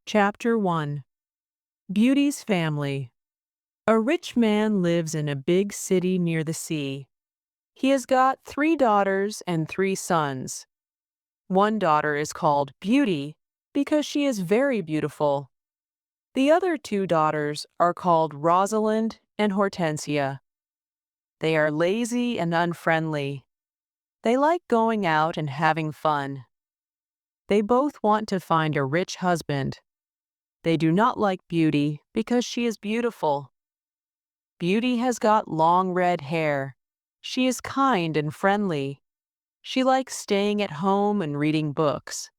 Chapter 1. Beauty's Family. A rich man lives in a big city near the sea. He has got 3 daughters and 3 sons. One daughter is called Beauty because she is very beautiful. The other 2 daughters are called Rosalind and Hortensia. They are lazy and unfriendly. They like going out and having fun. They both want to find a rich husband. They do not like Beauty because she is beautiful. Beauty has got long red hair. She is kind and friendly. She likes staying at home and reading books.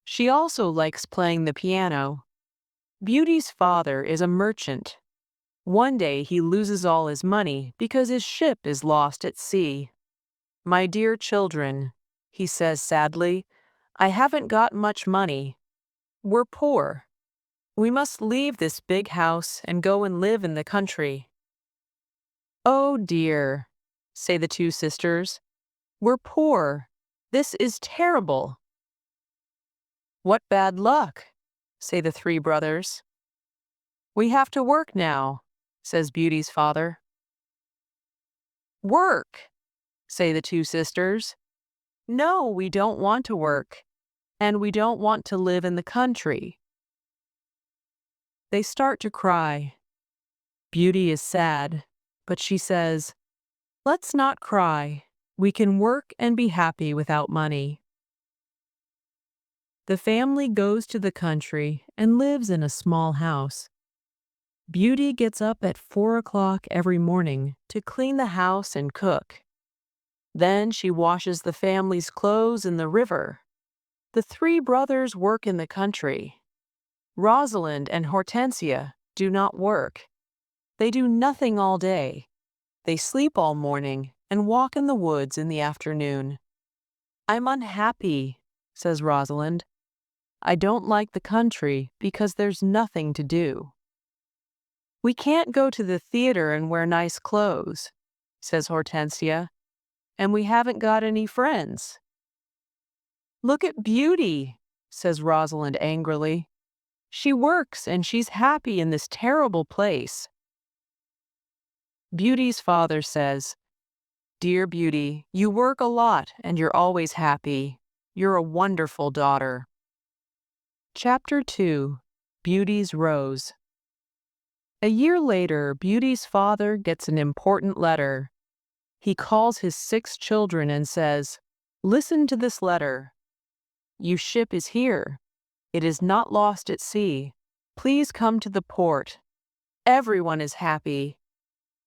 She also likes playing the piano. Beauty's father is a merchant. One day he loses all his money because his ship is lost at sea. "My dear children," he says sadly, "I haven't got much money. We're poor. We must leave this big house and go and live in the country." "Oh dear," say the 2 sisters. "We're poor. This is terrible." "What bad luck," say the 3 brothers. "We have to work now," says Beauty's father. "Work," say the 2 sisters. "No, we don't want to work, and we don't want to live in the country." They start to cry. Beauty is sad, but she says, "Let's not cry. We can work and be happy without money." The family goes to the country and lives in a small house. Beauty gets up at 4 o'clock every morning to clean the house and cook. Then she washes the family's clothes in the river. The 3 brothers work in the country. Rosalind and Hortensia do not work. They do nothing all day. They sleep all morning and walk in the woods in the afternoon. "I'm unhappy," says Rosalind. "I don't like the country because there's nothing to do." "We can't go to the theater and wear nice clothes," says Hortensia, "and we haven't got any friends." "Look at Beauty," says Rosalind angrily. "She works and she's happy in this terrible place." Beauty's father says, "Dear Beauty, you work a lot and you're always happy. You're a wonderful daughter." Chapter 2. Beauty's Rose. A year later, Beauty's father gets an important letter. He calls his 6 children and says, "Listen to this letter. Your ship is here. It is not lost at sea. Please come to the port. Everyone is happy."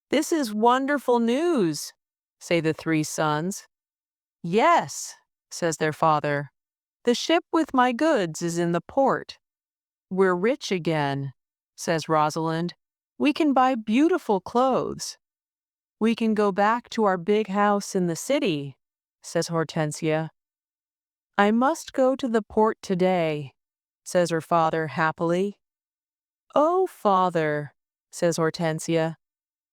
"This is wonderful news," say the 3 sons. "Yes," says their father. "The ship with my goods is in the port." "We're rich again," says Rosalind. "We can buy beautiful clothes." "We can go back to our big house in the city," says Hortensia. "I must go to the port today," says her father happily. "Oh, father," says Hortensia,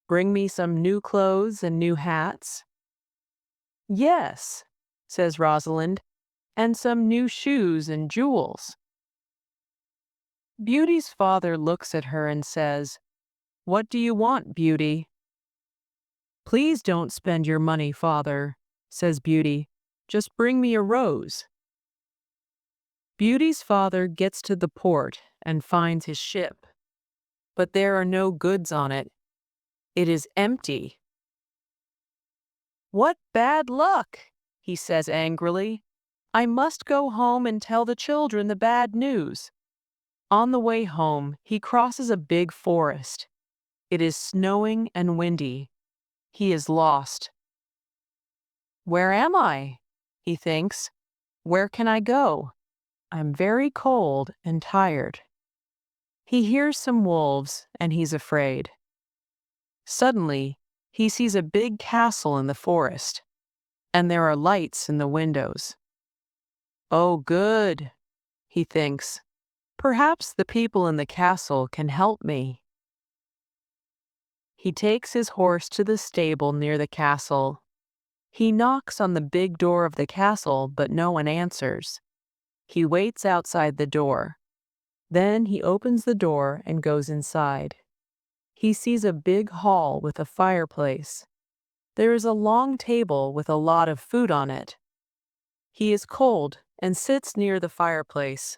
"bring me some new clothes and new hats." "Yes," says Rosalind, "and some new shoes and jewels." Beauty's father looks at her and says, "What do you want, Beauty?" "Please don't spend your money, father," says Beauty. "Just bring me a rose." Beauty's father gets to the port and finds his ship, but there are no goods on it. It is empty. "What bad luck," he says angrily. "I must go home and tell the children the bad news." On the way home, he crosses a big forest. It is snowing and windy. He is lost. "Where am I?" he thinks. "Where can I go? I'm very cold and tired." He hears some wolves and he's afraid. Suddenly, he sees a big castle in the forest, and there are lights in the windows. "Oh, good," he thinks. "Perhaps the people in the castle can help me." He takes his horse to the stable near the castle. He knocks on the big door of the castle, but no one answers. He waits outside the door. Then he opens the door and goes inside. He sees a big hall with a fireplace. There is a long table with a lot of food on it. He is cold and sits near the fireplace.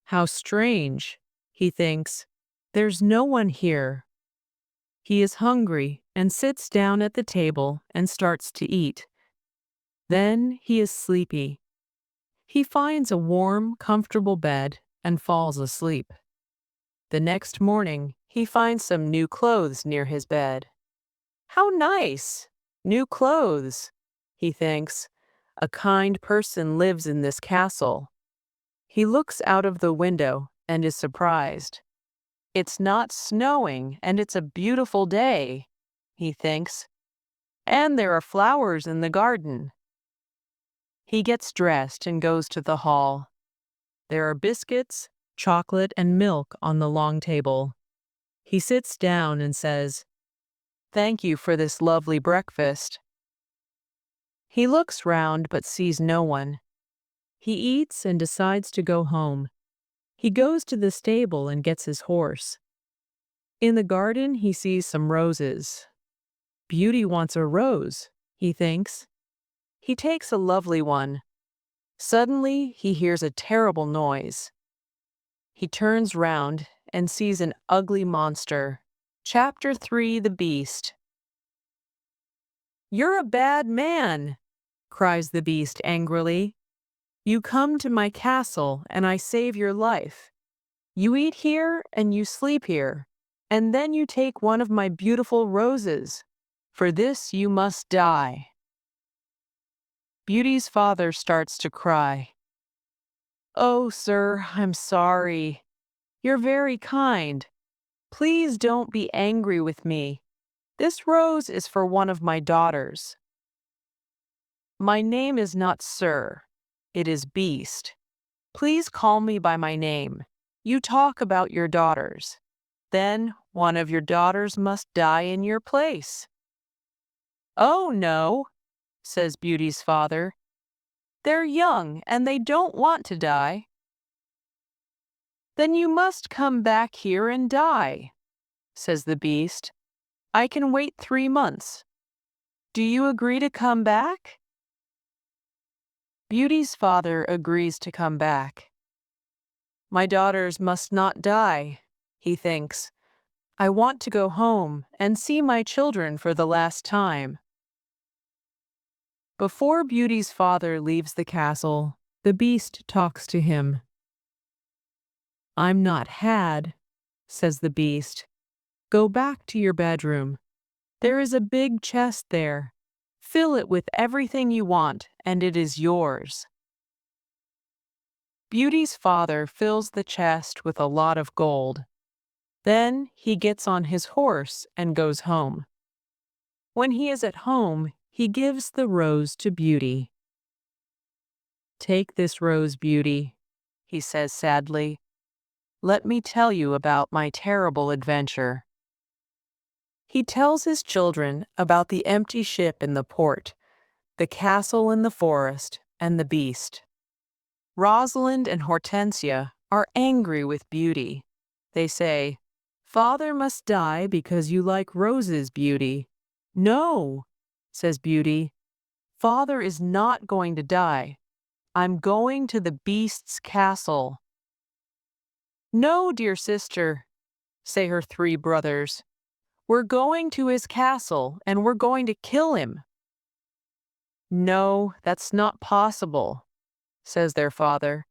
How strange, he thinks. There's no one here. He is hungry and sits down at the table and starts to eat. Then he is sleepy. He finds a warm, comfortable bed and falls asleep. The next morning, he finds some new clothes near his bed. How nice! New clothes, he thinks. A kind person lives in this castle. He looks out of the window and is surprised. It's not snowing and it's a beautiful day, he thinks. And there are flowers in the garden. He gets dressed and goes to the hall. There are biscuits, chocolate, and milk on the long table. He sits down and says, "Thank you for this lovely breakfast." He looks round but sees no one. He eats and decides to go home. He goes to the stable and gets his horse. In the garden, he sees some roses. Beauty wants a rose, he thinks. He takes a lovely one. Suddenly, he hears a terrible noise. He turns round and sees an ugly monster. Chapter 3: The Beast. "You're a bad man," cries the beast angrily. "You come to my castle and I save your life. You eat here and you sleep here, and then you take one of my beautiful roses. For this you must die." Beauty's father starts to cry. "Oh, sir, I'm sorry. You're very kind. Please don't be angry with me. This rose is for one of my daughters." "My name is not Sir. It is Beast. Please call me by my name. You talk about your daughters. Then one of your daughters must die in your place." "Oh, no," says Beauty's father. "They're young and they don't want to die." "Then you must come back here and die," says the Beast. "I can wait 3 months. Do you agree to come back?" Beauty's father agrees to come back. "My daughters must not die," he thinks. "I want to go home and see my children for the last time." Before Beauty's father leaves the castle, the Beast talks to him. "I'm not had," says the Beast. "Go back to your bedroom. There is a big chest there. Fill it with everything you want, and it is yours." Beauty's father fills the chest with a lot of gold. Then he gets on his horse and goes home. When he is at home, he gives the rose to Beauty. "Take this rose, Beauty," he says sadly. "Let me tell you about my terrible adventure." He tells his children about the empty ship in the port, the castle in the forest, and the beast. Rosalind and Hortensia are angry with Beauty. They say, "Father must die because you like roses, Beauty." "No," says Beauty. "Father is not going to die. I'm going to the beast's castle." "No, dear sister," say her 3 brothers. "We're going to his castle and we're going to kill him." "No, that's not possible," says their father.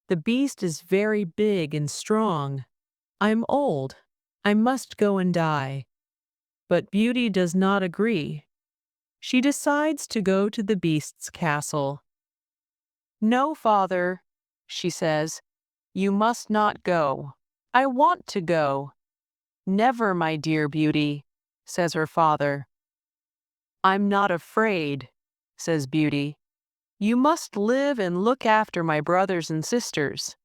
"The beast is very big and strong. I'm old. I must go and die." But Beauty does not agree. She decides to go to the beast's castle. "No, father," she says, "you must not go. I want to go." "Never, my dear Beauty," says her father. "I'm not afraid," says Beauty. "You must live and look after my brothers and sisters.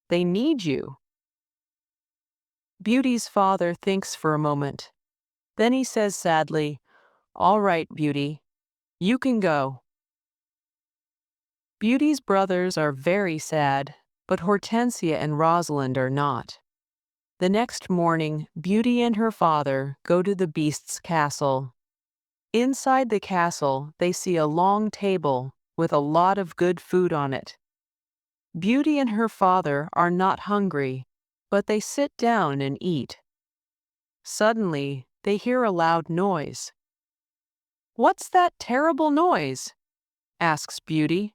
They need you." Beauty's father thinks for a moment. Then he says sadly, "All right, Beauty, you can go." Beauty's brothers are very sad. but Hortensia and Rosalind are not. The next morning, Beauty and her father go to the Beast's castle. Inside the castle, they see a long table with a lot of good food on it. Beauty and her father are not hungry, but they sit down and eat. Suddenly, they hear a loud noise. "What's that terrible noise?" asks Beauty.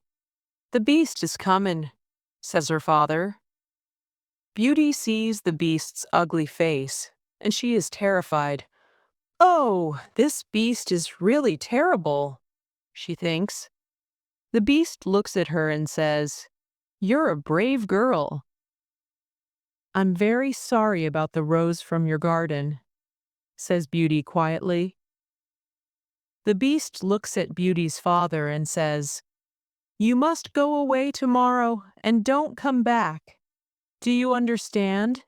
"The Beast is comin'," says her father. Beauty sees the Beast's ugly face, and she is terrified. "Oh, this Beast is really terrible," she thinks. The Beast looks at her and says, "You're a brave girl." "I'm very sorry about the rose from your garden," says Beauty quietly. The Beast looks at Beauty's father and says, "You must go away tomorrow and don't come back. Do you understand?"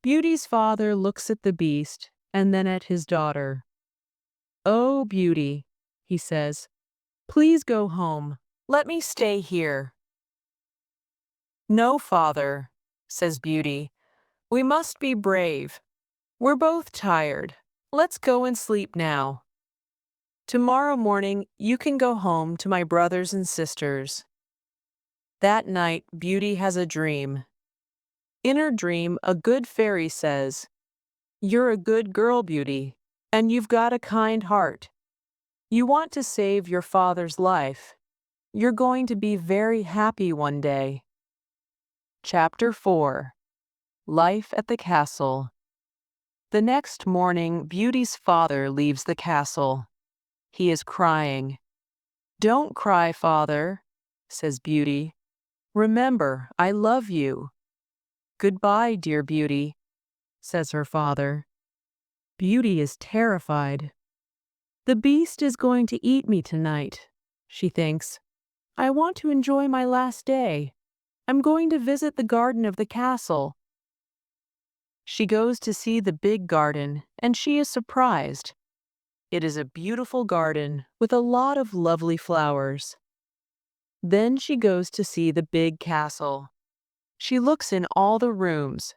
Beauty's father looks at the Beast and then at his daughter. "Oh, Beauty," he says, "please go home. Let me stay here." "No, father," says Beauty. "We must be brave. We're both tired. Let's go and sleep now. Tomorrow morning, you can go home to my brothers and sisters." That night, Beauty has a dream. In her dream, a good fairy says, "You're a good girl, Beauty, and you've got a kind heart. You want to save your father's life. You're going to be very happy one day." Chapter 4. Life at the Castle. The next morning, Beauty's father leaves the castle. He is crying. "Don't cry, father," says Beauty. "Remember, I love you." "Goodbye, dear Beauty," says her father. Beauty is terrified. "The Beast is going to eat me tonight," she thinks. "I want to enjoy my last day. I'm going to visit the garden of the castle." She goes to see the big garden, and she is surprised. It is a beautiful garden with a lot of lovely flowers. Then she goes to see the big castle. She looks in all the rooms.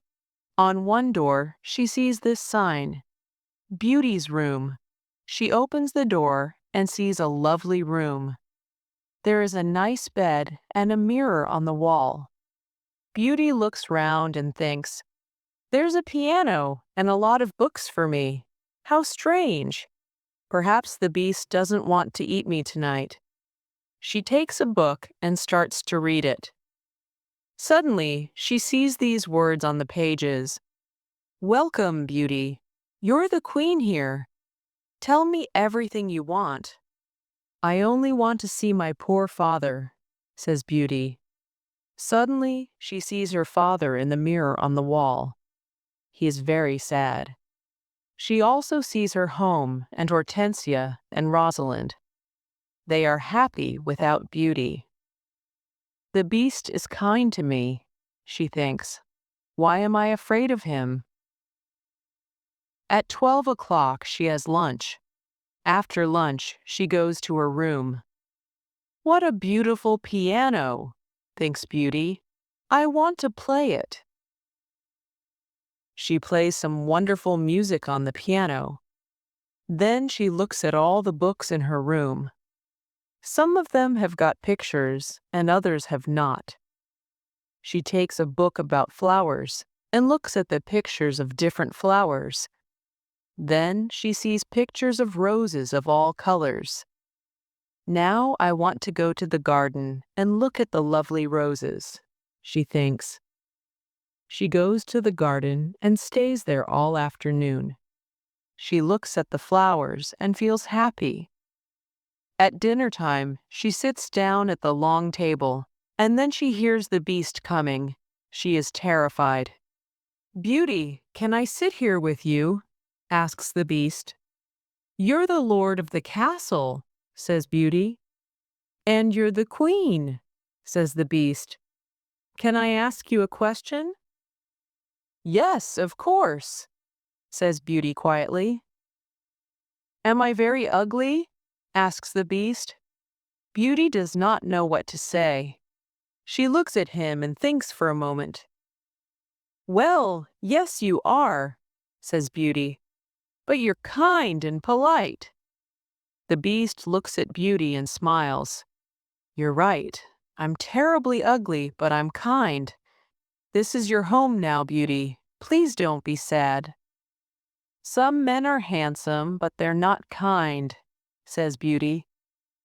On one door, she sees this sign, "Beauty's Room." She opens the door and sees a lovely room. There is a nice bed and a mirror on the wall. Beauty looks round and thinks, "There's a piano and a lot of books for me. How strange! Perhaps the Beast doesn't want to eat me tonight." She takes a book and starts to read it. Suddenly, she sees these words on the pages. "Welcome, Beauty. You're the queen here. Tell me everything you want." "I only want to see my poor father," says Beauty. Suddenly, she sees her father in the mirror on the wall. He is very sad. She also sees her home and Hortensia and Rosalind. They are happy without Beauty. "The Beast is kind to me," she thinks. "Why am I afraid of him?" At 12 o'clock, she has lunch. After lunch, she goes to her room. "What a beautiful piano," thinks Beauty. "I want to play it." She plays some wonderful music on the piano. Then she looks at all the books in her room. Some of them have got pictures and others have not. She takes a book about flowers and looks at the pictures of different flowers. Then she sees pictures of roses of all colors. "Now I want to go to the garden and look at the lovely roses," she thinks. She goes to the garden and stays there all afternoon. She looks at the flowers and feels happy. At dinner time, she sits down at the long table, and then she hears the Beast coming. She is terrified. "Beauty, can I sit here with you?" asks the Beast. "You're the lord of the castle," says Beauty. "And you're the queen," says the Beast. "Can I ask you a question?" "Yes, of course," says Beauty quietly. "Am I very ugly?" asks the Beast. Beauty does not know what to say. She looks at him and thinks for a moment. "Well, yes, you are," says Beauty, "but you're kind and polite." The Beast looks at Beauty and smiles. "You're right. I'm terribly ugly, but I'm kind. This is your home now, Beauty. Please don't be sad." "Some men are handsome, but they're not kind," says Beauty.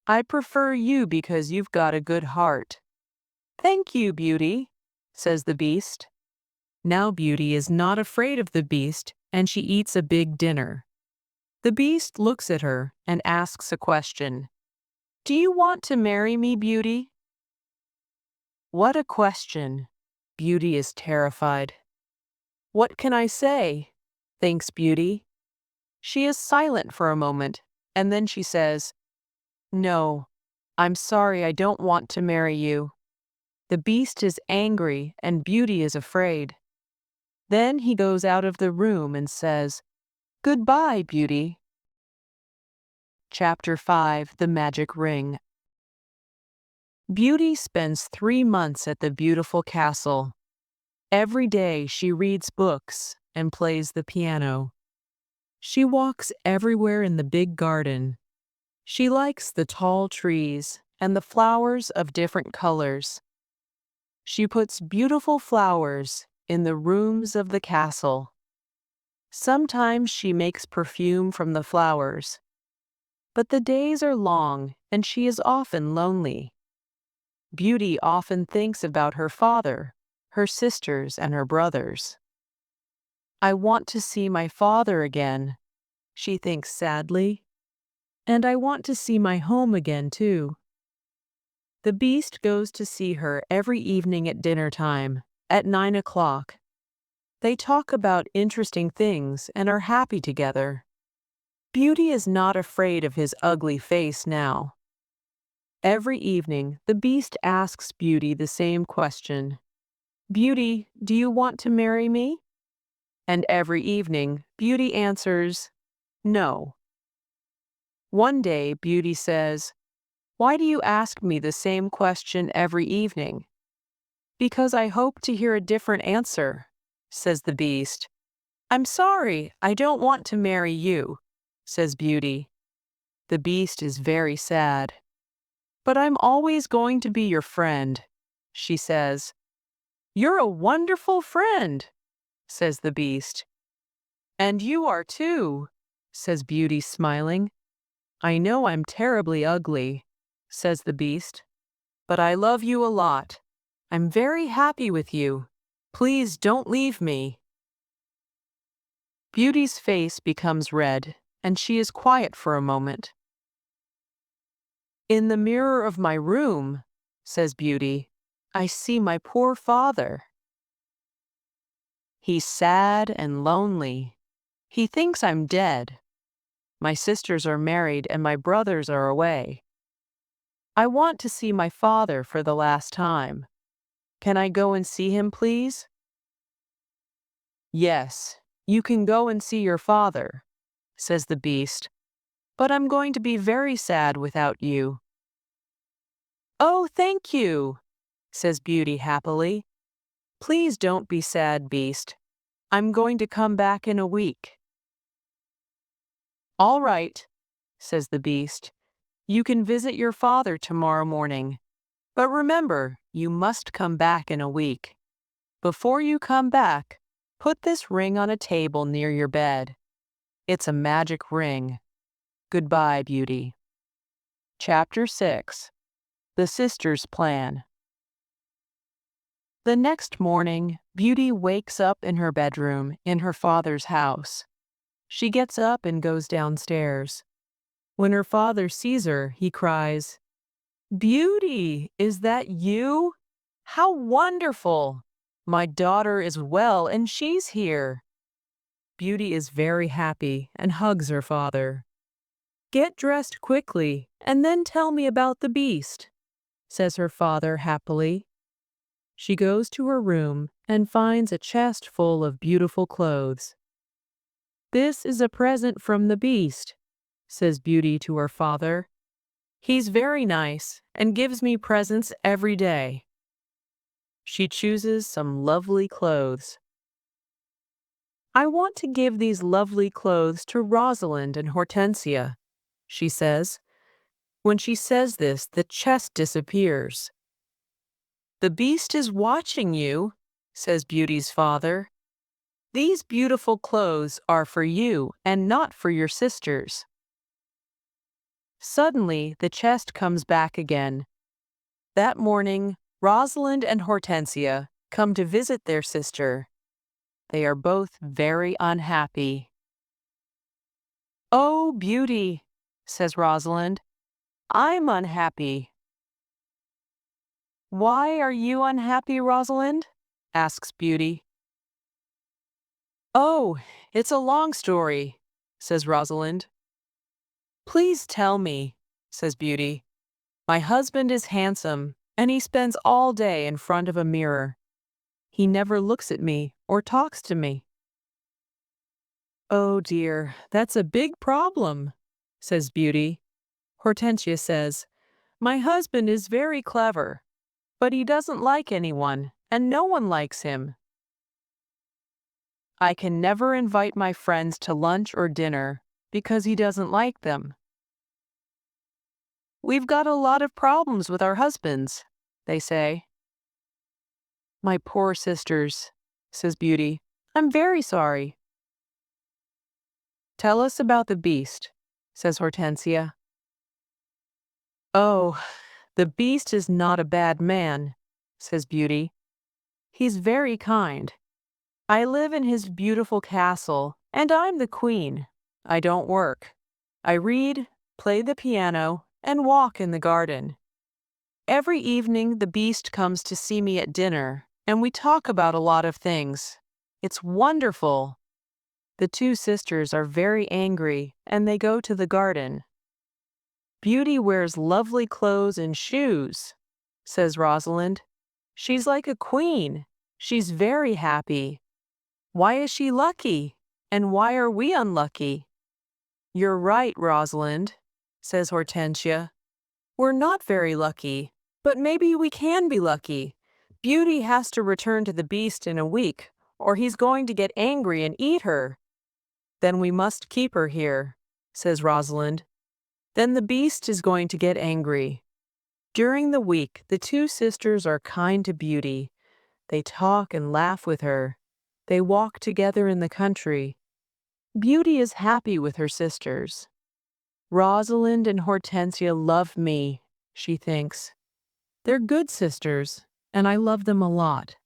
"I prefer you because you've got a good heart." "Thank you, Beauty," says the Beast. Now Beauty is not afraid of the Beast, and she eats a big dinner. The Beast looks at her and asks a question. "Do you want to marry me, Beauty?" What a question! Beauty is terrified. "What can I say?" thinks Beauty. She is silent for a moment, and then she says, "No, I'm sorry, I don't want to marry you." The Beast is angry and Beauty is afraid. Then he goes out of the room and says, "Goodbye, Beauty." Chapter 5: The Magic Ring. Beauty spends 3 months at the beautiful castle. Every day she reads books and plays the piano. She walks everywhere in the big garden. She likes the tall trees and the flowers of different colors. She puts beautiful flowers in the rooms of the castle. Sometimes she makes perfume from the flowers. But the days are long and she is often lonely. Beauty often thinks about her father, her sisters, and her brothers. "I want to see my father again," she thinks sadly. "And I want to see my home again, too." The Beast goes to see her every evening at dinner time, at 9 o'clock. They talk about interesting things and are happy together. Beauty is not afraid of his ugly face now. Every evening, the Beast asks Beauty the same question. "Beauty, do you want to marry me?" And every evening, Beauty answers, "No." One day, Beauty says, "Why do you ask me the same question every evening?" "Because I hope to hear a different answer," says the Beast. "I'm sorry, I don't want to marry you," says Beauty. The Beast is very sad. "But I'm always going to be your friend," she says. "You're a wonderful friend," says the Beast. "And you are too," says Beauty, smiling. "I know I'm terribly ugly," says the Beast, "but I love you a lot. I'm very happy with you. Please don't leave me." Beauty's face becomes red, and she is quiet for a moment. "In the mirror of my room," says Beauty, "I see my poor father. He's sad and lonely. He thinks I'm dead. My sisters are married and my brothers are away. I want to see my father for the last time. Can I go and see him, please?" "Yes, you can go and see your father," says the Beast, "but I'm going to be very sad without you." "Oh, thank you," says Beauty happily. "Please don't be sad, Beast. I'm going to come back in a week." "All right," says the Beast. "You can visit your father tomorrow morning. But remember, you must come back in a week. Before you come back, put this ring on a table near your bed. It's a magic ring. Goodbye, Beauty." Chapter 6: The Sisters' Plan. The next morning, Beauty wakes up in her bedroom in her father's house. She gets up and goes downstairs. When her father sees her, he cries, "Beauty, is that you? How wonderful! My daughter is well and she's here." Beauty is very happy and hugs her father. "Get dressed quickly and then tell me about the Beast," says her father happily. She goes to her room and finds a chest full of beautiful clothes. "This is a present from the Beast," says Beauty to her father. "He's very nice and gives me presents every day." She chooses some lovely clothes. I want to give these lovely clothes to Rosalind and Hortensia, she says. When she says this, the chest disappears. The Beast is watching you, says Beauty's father. These beautiful clothes are for you and not for your sisters. Suddenly, the chest comes back again. That morning, Rosalind and Hortensia come to visit their sister. They are both very unhappy. "Oh, Beauty," says Rosalind, "I'm unhappy." "Why are you unhappy, Rosalind?" asks Beauty. "Oh, it's a long story," says Rosalind. "Please tell me," says Beauty. "My husband is handsome, and he spends all day in front of a mirror. He never looks at me or talks to me." "Oh dear, that's a big problem," says Beauty. Hortensia says, "My husband is very clever, but he doesn't like anyone, and no one likes him. I can never invite my friends to lunch or dinner because he doesn't like them. We've got a lot of problems with our husbands," they say. "My poor sisters," says Beauty. "I'm very sorry." "Tell us about the Beast," says Hortensia. "Oh, the Beast is not a bad man," says Beauty. "He's very kind. I live in his beautiful castle, and I'm the queen. I don't work. I read, play the piano, and walk in the garden. Every evening the Beast comes to see me at dinner, and we talk about a lot of things. It's wonderful." The two sisters are very angry, and they go to the garden. "Beauty wears lovely clothes and shoes," says Rosalind. "She's like a queen. She's very happy. Why is she lucky? And why are we unlucky?" "You're right, Rosalind," says Hortensia. "We're not very lucky, but maybe we can be lucky. Beauty has to return to the Beast in a week, or he's going to get angry and eat her." "Then we must keep her here," says Rosalind. "Then the Beast is going to get angry." During the week, the two sisters are kind to Beauty. They talk and laugh with her. They walk together in the country. Beauty is happy with her sisters. "Rosalind and Hortensia love me," she thinks. "They're good sisters, and I love them a lot."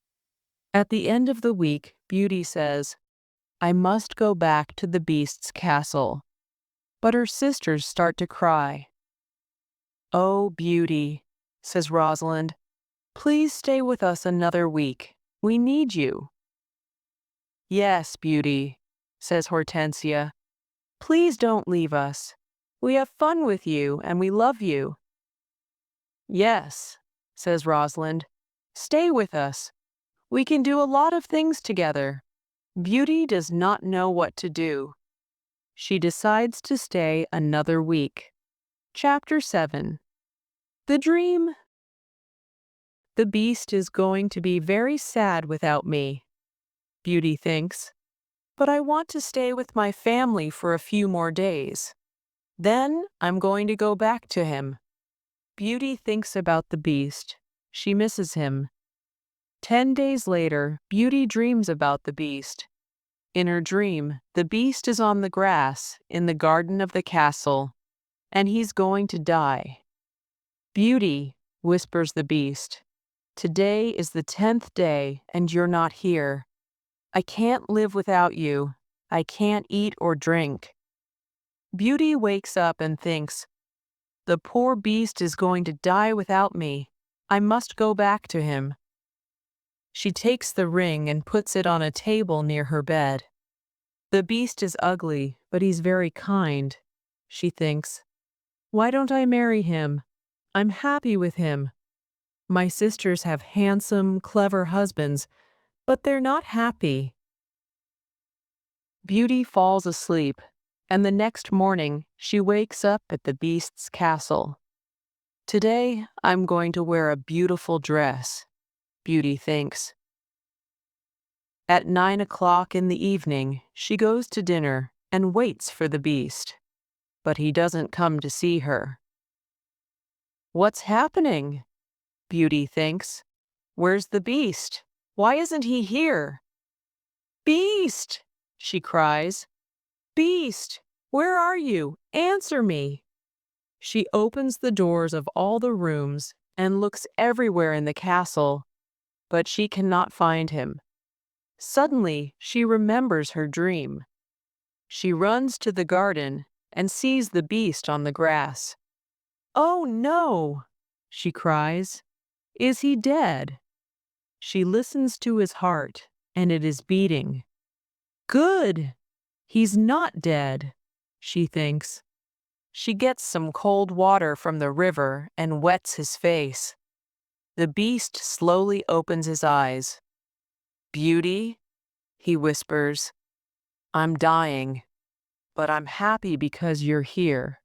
At the end of the week, Beauty says, "I must go back to the Beast's castle." But her sisters start to cry. "Oh, Beauty," says Rosalind, "please stay with us another week. We need you." "Yes, Beauty," says Hortensia. "Please don't leave us. We have fun with you and we love you." "Yes," says Rosalind. "Stay with us. We can do a lot of things together." Beauty does not know what to do. She decides to stay another week. Chapter 7. The Dream. "The Beast is going to be very sad without me," Beauty thinks. "But I want to stay with my family for a few more days. Then I'm going to go back to him." Beauty thinks about the Beast. She misses him. 10 days later, Beauty dreams about the Beast. In her dream, the Beast is on the grass in the garden of the castle, and he's going to die. "Beauty," whispers the Beast, "today is the 10th day, and you're not here. I can't live without you. I can't eat or drink." Beauty wakes up and thinks, "The poor Beast is going to die without me. I must go back to him." She takes the ring and puts it on a table near her bed. The Beast is ugly, but he's very kind, she thinks. Why don't I marry him? I'm happy with him. My sisters have handsome, clever husbands, but they're not happy. Beauty falls asleep, and the next morning she wakes up at the Beast's castle. "Today I'm going to wear a beautiful dress," Beauty thinks. At 9 o'clock in the evening, she goes to dinner and waits for the Beast. But he doesn't come to see her. What's happening? Beauty thinks. Where's the Beast? Why isn't he here? Beast! She cries. Beast! Where are you? Answer me! She opens the doors of all the rooms and looks everywhere in the castle, but she cannot find him. Suddenly, she remembers her dream. She runs to the garden and sees the Beast on the grass. Oh no! She cries. Is he dead? She listens to his heart, and it is beating. Good! He's not dead, she thinks. She gets some cold water from the river and wets his face. The Beast slowly opens his eyes. Beauty, he whispers, I'm dying, but I'm happy because you're here.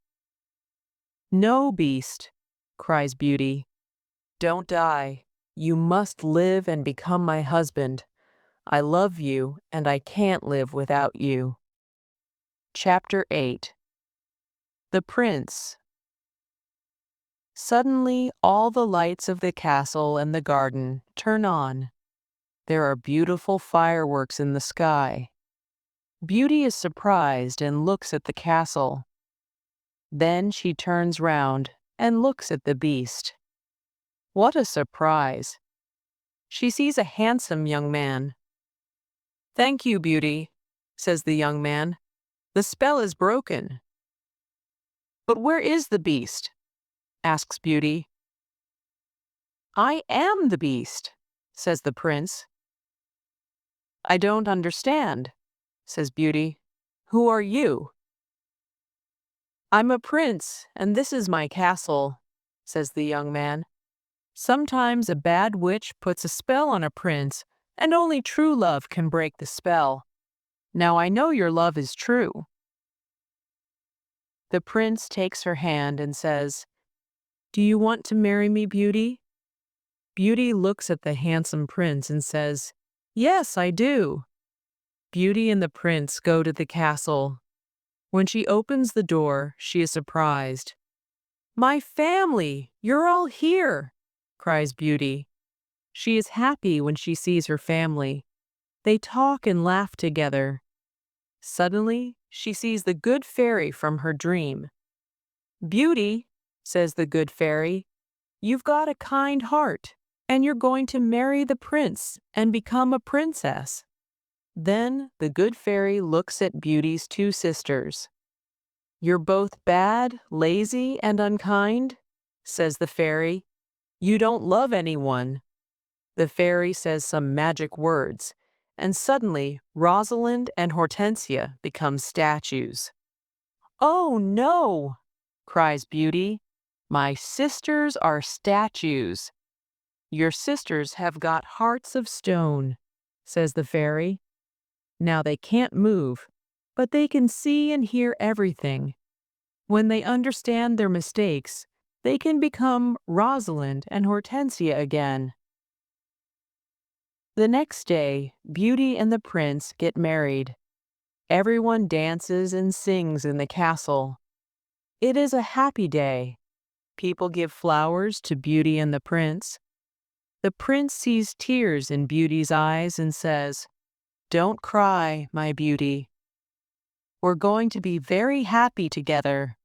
No, Beast, cries Beauty. Don't die. You must live and become my husband. I love you, and I can't live without you. Chapter 8. The Prince. Suddenly, all the lights of the castle and the garden turn on. There are beautiful fireworks in the sky. Beauty is surprised and looks at the castle. Then she turns round and looks at the Beast. What a surprise! She sees a handsome young man. Thank you, Beauty, says the young man. The spell is broken. But where is the Beast? Asks Beauty. I am the Beast, says the prince. I don't understand, says Beauty. Who are you? I'm a prince, and this is my castle, says the young man. Sometimes a bad witch puts a spell on a prince, and only true love can break the spell. Now I know your love is true. The prince takes her hand and says, Do you want to marry me, Beauty? Beauty looks at the handsome prince and says, Yes, I do. Beauty and the prince go to the castle. When she opens the door, she is surprised. My family, you're all here, cries Beauty. She is happy when she sees her family. They talk and laugh together. Suddenly, she sees the good fairy from her dream. Beauty, says the good fairy, you've got a kind heart, and you're going to marry the prince and become a princess. Then the good fairy looks at Beauty's two sisters. You're both bad, lazy, and unkind, says the fairy. You don't love anyone. The fairy says some magic words, and suddenly Rosalind and Hortensia become statues. Oh no, cries Beauty. My sisters are statues. Your sisters have got hearts of stone, says the fairy. Now they can't move, but they can see and hear everything. When they understand their mistakes, they can become Rosalind and Hortensia again. The next day, Beauty and the prince get married. Everyone dances and sings in the castle. It is a happy day. People give flowers to Beauty and the prince. The prince sees tears in Beauty's eyes and says, Don't cry, my Beauty. We're going to be very happy together.